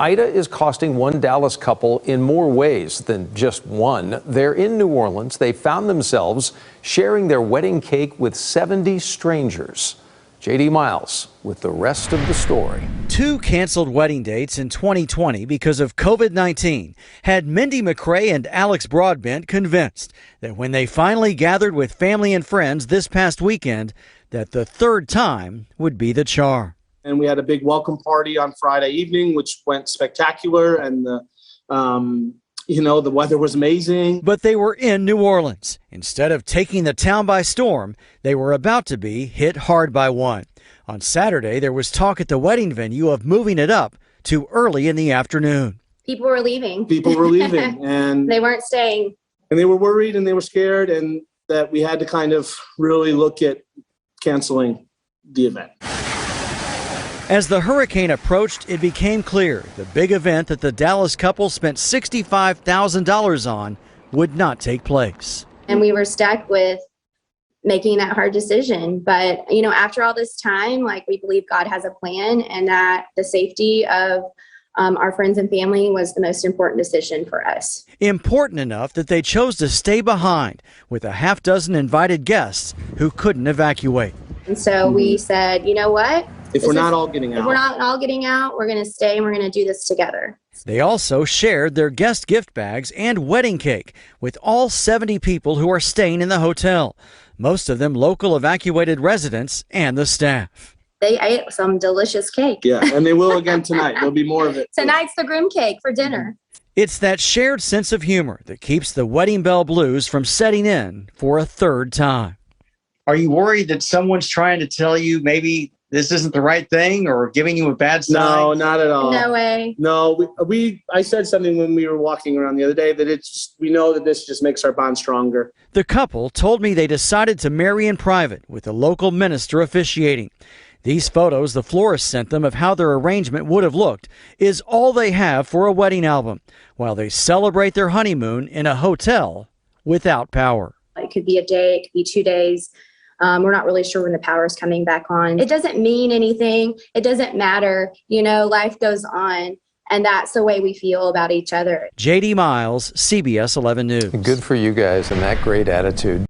Ida is costing one Dallas couple in more ways than just one. They're in New Orleans. They found themselves sharing their wedding cake with 70 strangers. J.D. Miles with the rest of the story. 2 canceled wedding dates in 2020 because of COVID-19 had Mindy McRae and Alex Broadbent convinced that when they finally gathered with family and friends this past weekend, that the third time would be the charm. And we had a big welcome party on Friday evening, which went spectacular. And the weather was amazing. But they were in New Orleans. Instead of taking the town by storm, they were about to be hit hard by one. On Saturday, there was talk at the wedding venue of moving it up to early in the afternoon. People were leaving. And they weren't staying. And they were worried and they were scared, and that we had to kind of really look at canceling the event. As the hurricane approached, it became clear the big event that the Dallas couple spent $65,000 on would not take place. And we were stuck with making that hard decision. But, after all this time, we believe God has a plan, and that the safety of our friends and family was the most important decision for us. Important enough that they chose to stay behind with a half dozen invited guests who couldn't evacuate. And so we said, you know what? If we're not all getting out, we're going to stay and we're going to do this together. They also shared their guest gift bags and wedding cake with all 70 people who are staying in the hotel, most of them local evacuated residents and the staff. They ate some delicious cake. Yeah, and they will again tonight. There'll be more of it. Tonight's the groom cake for dinner. It's that shared sense of humor that keeps the wedding bell blues from setting in for a third time. Are you worried that someone's trying to tell you maybe this isn't the right thing or giving you a bad sign? No, not at all. No way. No, I said something when we were walking around the other day that we know that this just makes our bond stronger. The couple told me they decided to marry in private with a local minister officiating. These photos the florist sent them of how their arrangement would have looked is all they have for a wedding album, while they celebrate their honeymoon in a hotel without power. It could be a day, it could be 2 days. We're not really sure when the power is coming back on. It doesn't mean anything. It doesn't matter. Life goes on. And that's the way we feel about each other. J.D. Miles, CBS 11 News. Good for you guys and that great attitude.